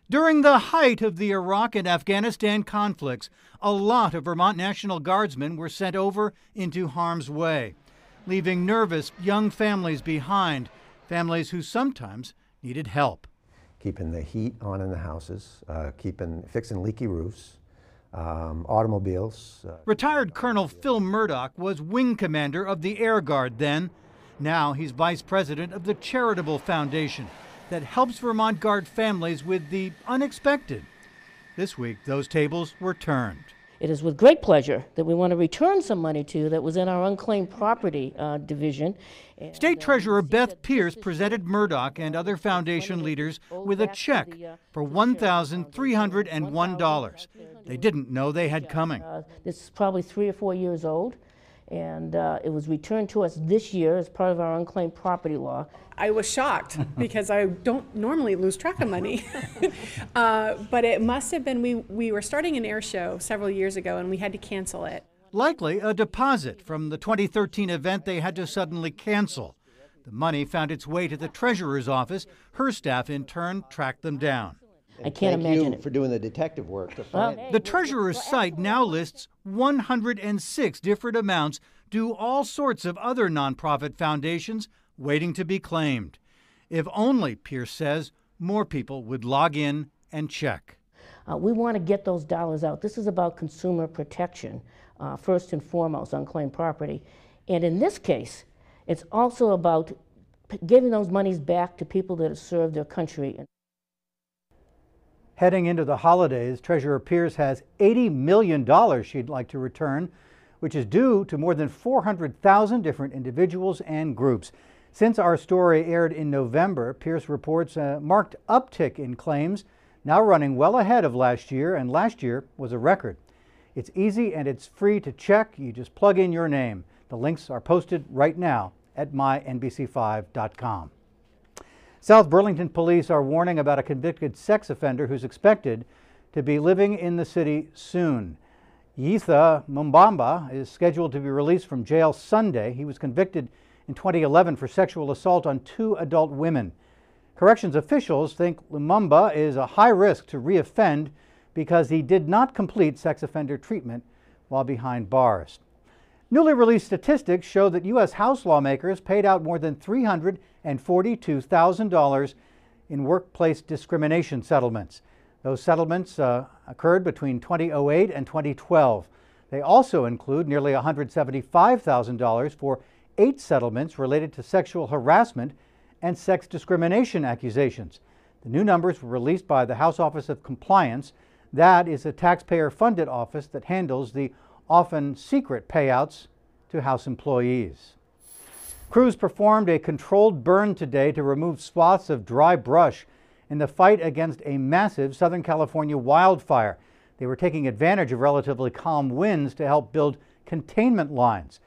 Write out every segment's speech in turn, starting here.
During the height of the Iraq and Afghanistan conflicts, a lot of Vermont National Guardsmen were sent over into harm's way, leaving nervous young families behind, families who sometimes needed help. Keeping the heat on in the houses, fixing leaky roofs, automobiles. Retired Colonel Phil Murdoch was wing commander of the Air Guard then. Now he's vice president of the charitable foundation that helps Vermont Guard families with the unexpected. This week, those tables were turned. It is with great pleasure that we want to return some money to that was in our unclaimed property division. State Treasurer Beth Pierce presented Murdoch and other foundation leaders with a check for $1,301. They didn't know they had coming. This is probably 3 or 4 years old, and it was returned to us this year as part of our unclaimed property law. I was shocked because I don't normally lose track of money. But it must have been, we were starting an air show several years ago and we had to cancel it. Likely a deposit from the 2013 event they had to suddenly cancel. The money found its way to the treasurer's office. Her staff, in turn, tracked them down. I can't imagine Thank you it. for doing the detective work to find The treasurer's site now lists 106 different amounts due all sorts of other nonprofit foundations waiting to be claimed. If only, Pierce says, more people would log in and check. We want to get those dollars out. This is about consumer protection, first and foremost, unclaimed property. And in this case, it's also about giving those monies back to people that have served their country. Heading into the holidays, Treasurer Pierce has $80 million she'd like to return, which is due to more than 400,000 different individuals and groups. Since our story aired in November, Pierce reports a marked uptick in claims, now running well ahead of last year, and last year was a record. It's easy and it's free to check. You just plug in your name. The links are posted right now at mynbc5.com. South Burlington police are warning about a convicted sex offender who's expected to be living in the city soon. Yitha Mumbamba is scheduled to be released from jail Sunday. He was convicted in 2011 for sexual assault on 2 adult women. Corrections officials think Lumumba is a high risk to reoffend because he did not complete sex offender treatment while behind bars. Newly released statistics show that U.S. House lawmakers paid out more than $342,000 in workplace discrimination settlements. Those settlements occurred between 2008 and 2012. They also include nearly $175,000 for 8 settlements related to sexual harassment and sex discrimination accusations. The new numbers were released by the House Office of Compliance. That is a taxpayer-funded office that handles the often secret payouts to House employees. Crews performed a controlled burn today to remove swaths of dry brush in the fight against a massive Southern California wildfire. They were taking advantage of relatively calm winds to help build containment lines.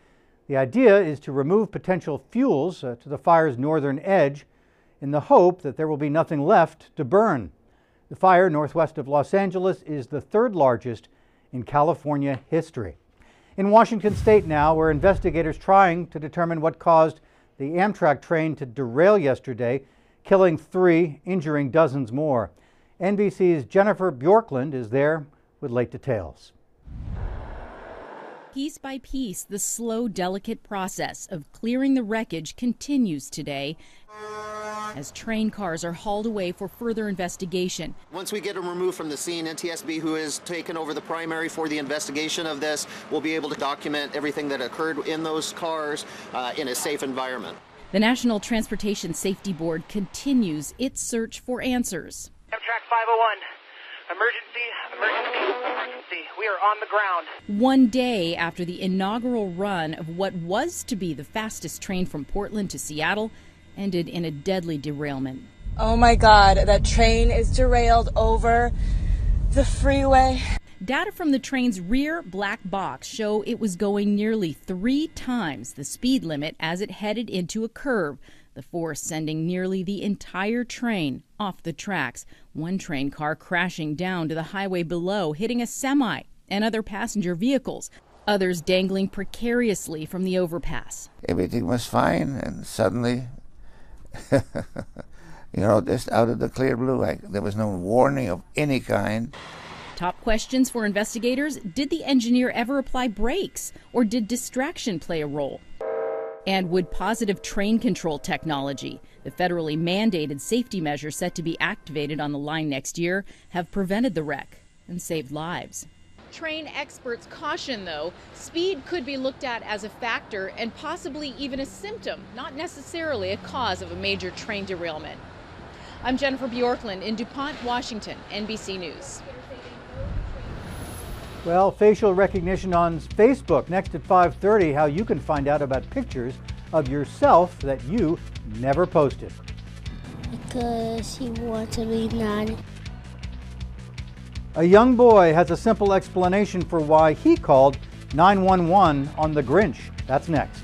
The idea is to remove potential fuels to the fire's northern edge in the hope that there will be nothing left to burn. The fire northwest of Los Angeles is the 3rd largest in California history. In Washington state now, where investigators trying to determine what caused the Amtrak train to derail yesterday, killing 3, injuring dozens more. NBC's Jennifer Bjorklund is there with late details. Piece by piece, the slow, delicate process of clearing the wreckage continues today as train cars are hauled away for further investigation. Once we get them removed from the scene, NTSB, who has taken over the primary for the investigation of this, will be able to document everything that occurred in those cars in a safe environment. The National Transportation Safety Board continues its search for answers. Amtrak 501. Emergency. We are on the ground. One day after the inaugural run of what was to be the fastest train from Portland to Seattle ended in a deadly derailment. Oh my God, that train is derailed over the freeway. Data from the train's rear black box show it was going nearly 3 times the speed limit as it headed into a curve, the force sending nearly the entire train off the tracks. One train car crashing down to the highway below, hitting a semi and other passenger vehicles. Others dangling precariously from the overpass. Everything was fine, and suddenly You know, just out of the clear blue. There was no warning of any kind. Top questions for investigators: did the engineer ever apply brakes, or did distraction play a role? And would positive train control technology, the federally mandated safety measure set to be activated on the line next year, have prevented the wreck and saved lives? Train experts caution, though, speed could be looked at as a factor and possibly even a symptom, not necessarily a cause of a major train derailment. I'm Jennifer Bjorklund in DuPont, Washington, NBC News. Well, facial recognition on Facebook. Next at 5:30, how you can find out about pictures of yourself that you never posted. Because he wants to be naughty. A young boy has a simple explanation for why he called 911 on the Grinch. That's next.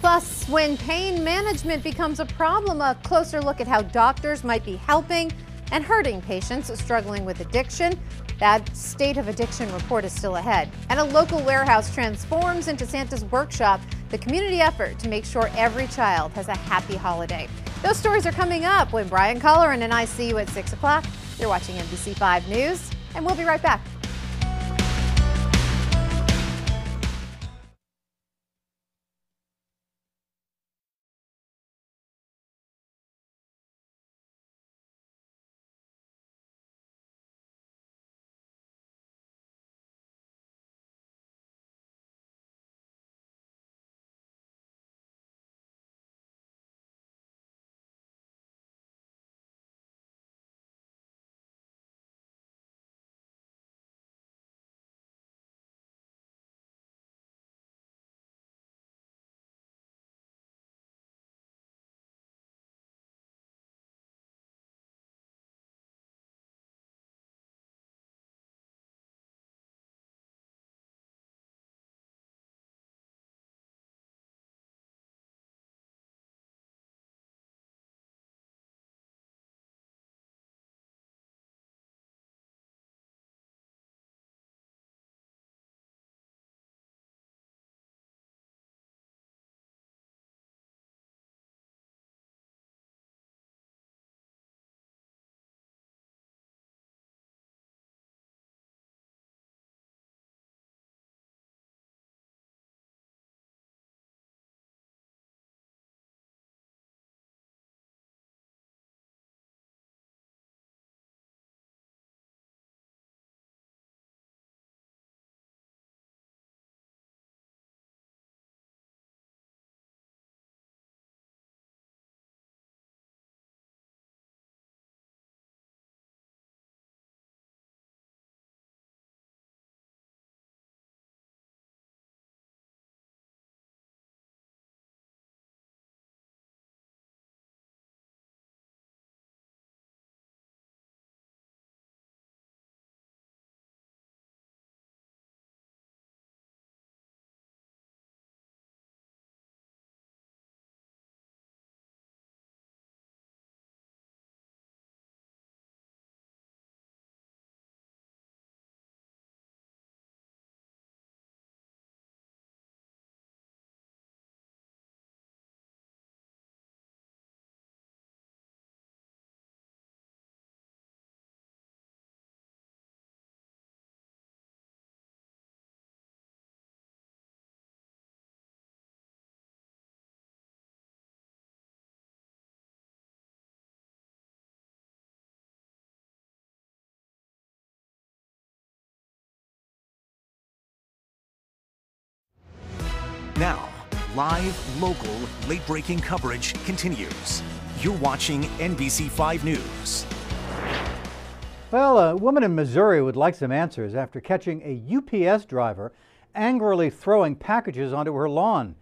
Plus, when pain management becomes a problem, a closer look at how doctors might be helping and hurting patients struggling with addiction. That State of Addiction report is still ahead. And a local warehouse transforms into Santa's workshop, the community effort to make sure every child has a happy holiday. Those stories are coming up when Brian Colleran and I see you at 6 o'clock. You're watching NBC5 News, and we'll be right back. Now, live, local, late-breaking coverage continues. You're watching NBC5 News. Well, a woman in Missouri would like some answers after catching a UPS driver angrily throwing packages onto her lawn.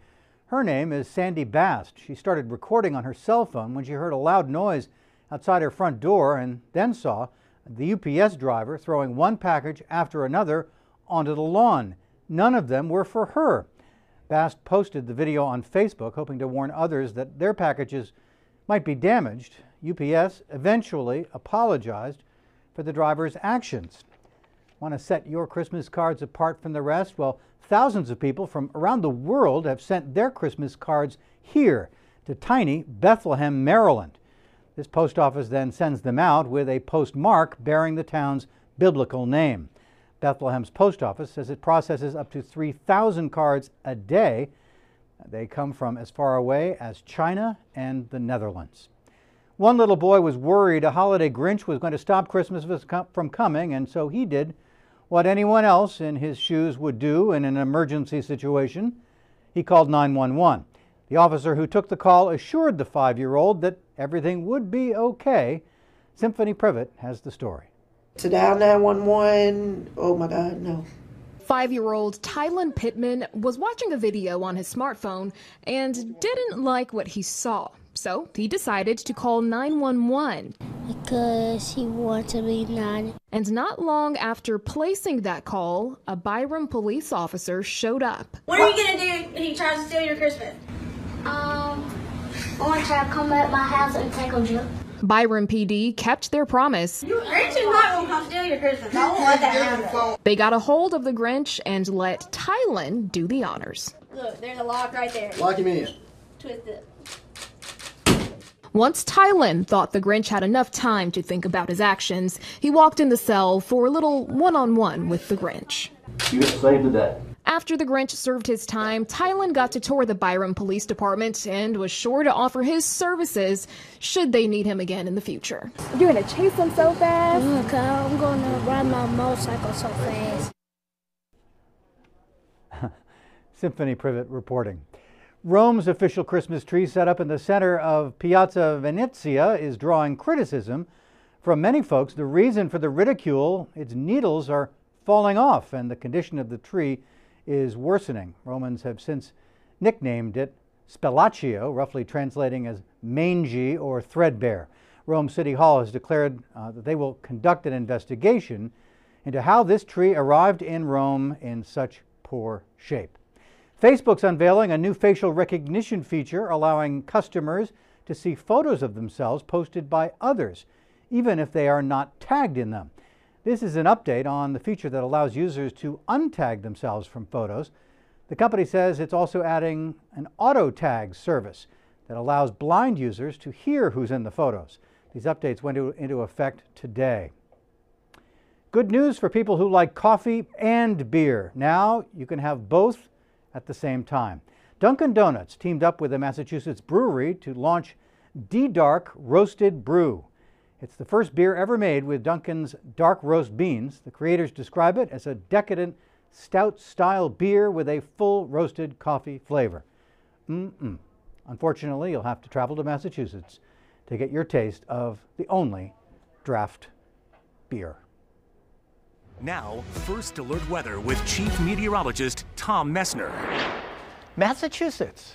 Her name is Sandy Bast. She started recording on her cell phone when she heard a loud noise outside her front door and then saw the UPS driver throwing one package after another onto the lawn. None of them were for her. Bast posted the video on Facebook, hoping to warn others that their packages might be damaged. UPS eventually apologized for the driver's actions. Want to set your Christmas cards apart from the rest? Well, thousands of people from around the world have sent their Christmas cards here to tiny Bethlehem, Maryland. This post office then sends them out with a postmark bearing the town's biblical name. Bethlehem's post office says it processes up to 3,000 cards a day. They come from as far away as China and the Netherlands. One little boy was worried a holiday Grinch was going to stop Christmas from coming, and so he did what anyone else in his shoes would do in an emergency situation. He called 911. The officer who took the call assured the 5-year-old that everything would be okay. Symphony Privet has the story. To dial 911, oh my God, no. 5-year-old Tylen Pittman was watching a video on his smartphone and didn't like what he saw. So he decided to call 911. Because he wanted me not. And not long after placing that call, a Byram police officer showed up. What are you going to do when he tries to steal your Christmas? I'm going to try to come at my house and take a jump. Byram PD kept their promise. Grinch is not going to come steal your Christmas. I won't let that happen. They got a hold of the Grinch and let Tylen do the honors. Look, there's a lock right there. Lock him in. Twist it. Once Tylen thought the Grinch had enough time to think about his actions, he walked in the cell for a little one-on-one with the Grinch. You get saved the day. After the Grinch served his time, Tylen got to tour the Byram Police Department and was sure to offer his services should they need him again in the future. You're going to chase him so fast? I'm going to ride my motorcycle so fast. Symphony Privet reporting. Rome's official Christmas tree set up in the center of Piazza Venezia is drawing criticism from many folks. The reason for the ridicule, its needles are falling off and the condition of the tree is worsening. Romans have since nicknamed it Spellaccio, roughly translating as mangy or threadbare. Rome City Hall has declared that they will conduct an investigation into how this tree arrived in Rome in such poor shape. Facebook's unveiling a new facial recognition feature allowing customers to see photos of themselves posted by others, even if they are not tagged in them. This is an update on the feature that allows users to untag themselves from photos. The company says it's also adding an auto tag service that allows blind users to hear who's in the photos. These updates went into effect today. Good news for people who like coffee and beer. Now you can have both at the same time. Dunkin' Donuts teamed up with a Massachusetts brewery to launch D-Dark Roasted Brew. It's the first beer ever made with Dunkin's dark roast beans. The creators describe it as a decadent stout-style beer with a full roasted coffee flavor. Unfortunately, you'll have to travel to Massachusetts to get your taste of the only draft beer. Now, First Alert Weather with Chief Meteorologist Tom Messner. Massachusetts.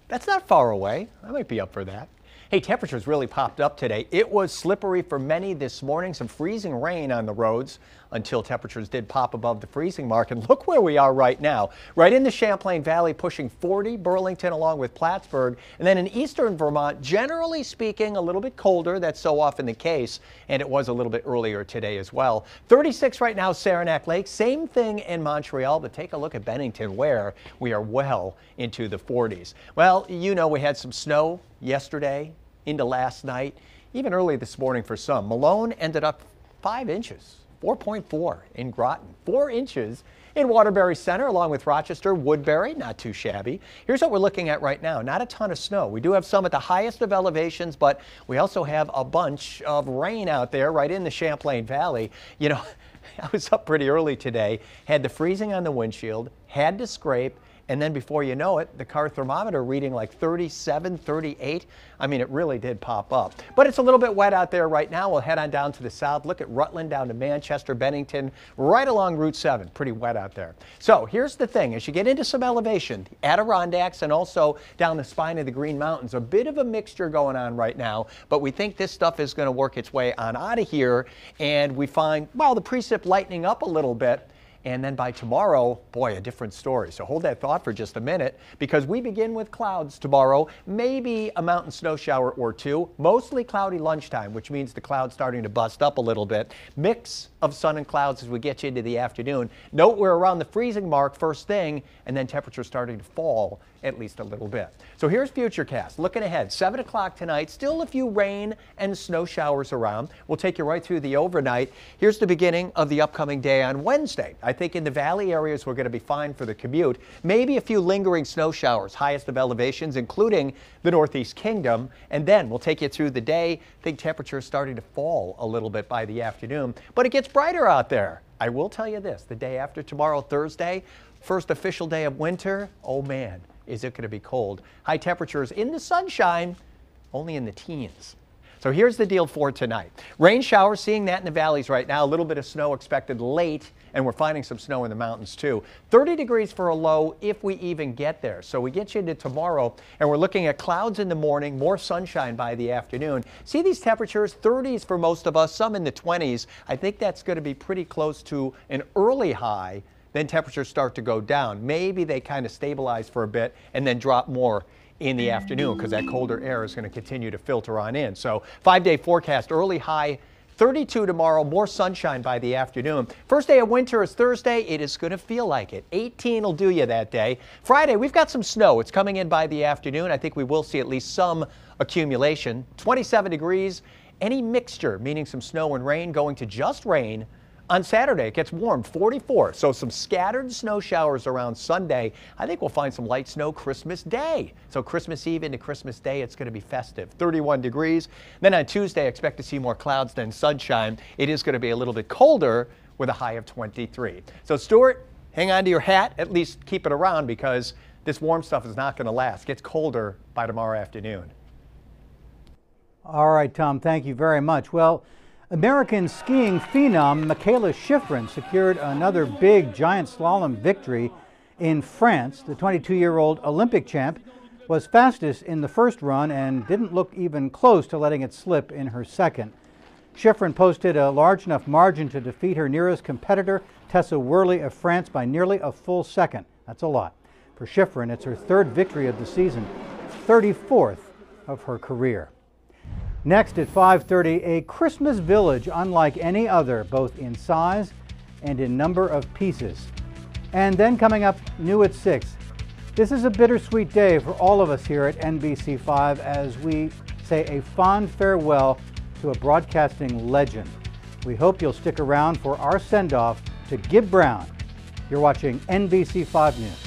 That's not far away. I might be up for that. Hey, temperatures really popped up today. It was slippery for many this morning, some freezing rain on the roads until temperatures did pop above the freezing mark. And look where we are right now, right in the Champlain Valley, pushing 40, Burlington along with Plattsburgh. And then in eastern Vermont, generally speaking, a little bit colder. That's so often the case. And it was a little bit earlier today as well. 36 right now, Saranac Lake. Same thing in Montreal, but take a look at Bennington where we are well into the 40s. Well, you know, we had some snow yesterday into last night, even early this morning for some. Malone ended up 5 inches, 4.4 in Groton, 4 inches in Waterbury Center, along with Rochester, Woodbury, not too shabby. Here's what we're looking at right now. Not a ton of snow. We do have some at the highest of elevations, but we also have a bunch of rain out there right in the Champlain Valley. You know, I was up pretty early today, had the freezing on the windshield, had to scrape, and then before you know it, the car thermometer reading like 37, 38. I mean, it really did pop up. But it's a little bit wet out there right now. We'll head on down to the south. Look at Rutland down to Manchester, Bennington, right along Route 7. Pretty wet out there. So here's the thing. As you get into some elevation, the Adirondacks and also down the spine of the Green Mountains, a bit of a mixture going on right now. But we think this stuff is going to work its way on out of here. And we find, well, the precip lightening up a little bit. And then by tomorrow, boy, a different story. So hold that thought for just a minute, because we begin with clouds tomorrow, maybe a mountain snow shower or two, mostly cloudy lunchtime, which means the clouds starting to bust up a little bit. Mix of sun and clouds as we get you into the afternoon. Note we're around the freezing mark first thing, and then temperatures starting to fall at least a little bit. So here's Futurecast. Looking ahead, 7 o'clock tonight, still a few rain and snow showers around. We'll take you right through the overnight. Here's the beginning of the upcoming day on Wednesday. I think in the valley areas we're going to be fine for the commute. Maybe a few lingering snow showers, highest of elevations, including the Northeast Kingdom. And then we'll take you through the day. I think temperatures starting to fall a little bit by the afternoon, but it gets brighter out there. I will tell you this, the day after tomorrow, Thursday, first official day of winter, oh man, is it going to be cold. High temperatures in the sunshine, only in the teens. So here's the deal for tonight. Rain showers, seeing that in the valleys right now. A little bit of snow expected late, and we're finding some snow in the mountains too. 30 degrees for a low if we even get there. So we get you into tomorrow, and we're looking at clouds in the morning, more sunshine by the afternoon. See these temperatures, 30s for most of us, some in the 20s. I think that's going to be pretty close to an early high. Then temperatures start to go down. Maybe they kind of stabilize for a bit and then drop more in the afternoon because that colder air is going to continue to filter on in. So 5-day forecast, early high 32 tomorrow, more sunshine by the afternoon. First day of winter is Thursday. It is going to feel like it. 18 will do you that day. Friday, we've got some snow. It's coming in by the afternoon. I think we will see at least some accumulation. 27 degrees. Any mixture, meaning some snow and rain, going to just rain. On Saturday, it gets warm, 44. So some scattered snow showers around Sunday. I think we'll find some light snow Christmas Day. So Christmas Eve into Christmas Day, it's going to be festive. 31 degrees. Then on Tuesday, expect to see more clouds than sunshine. It is going to be a little bit colder with a high of 23. So Stuart, hang on to your hat. At least keep it around because this warm stuff is not going to last. It gets colder by tomorrow afternoon. All right, Tom, thank you very much. Well, American skiing phenom Mikaela Shiffrin secured another big giant slalom victory in France. The 22-year-old Olympic champ was fastest in the first run and didn't look even close to letting it slip in her second. Shiffrin posted a large enough margin to defeat her nearest competitor, Tessa Worley of France, by nearly a full second. That's a lot. For Shiffrin, it's her third victory of the season, 34th of her career. Next at 5:30, a Christmas village unlike any other, both in size and in number of pieces. And then coming up new at 6, this is a bittersweet day for all of us here at NBC5 as we say a fond farewell to a broadcasting legend. We hope you'll stick around for our send-off to Gib Brown. You're watching NBC5 News.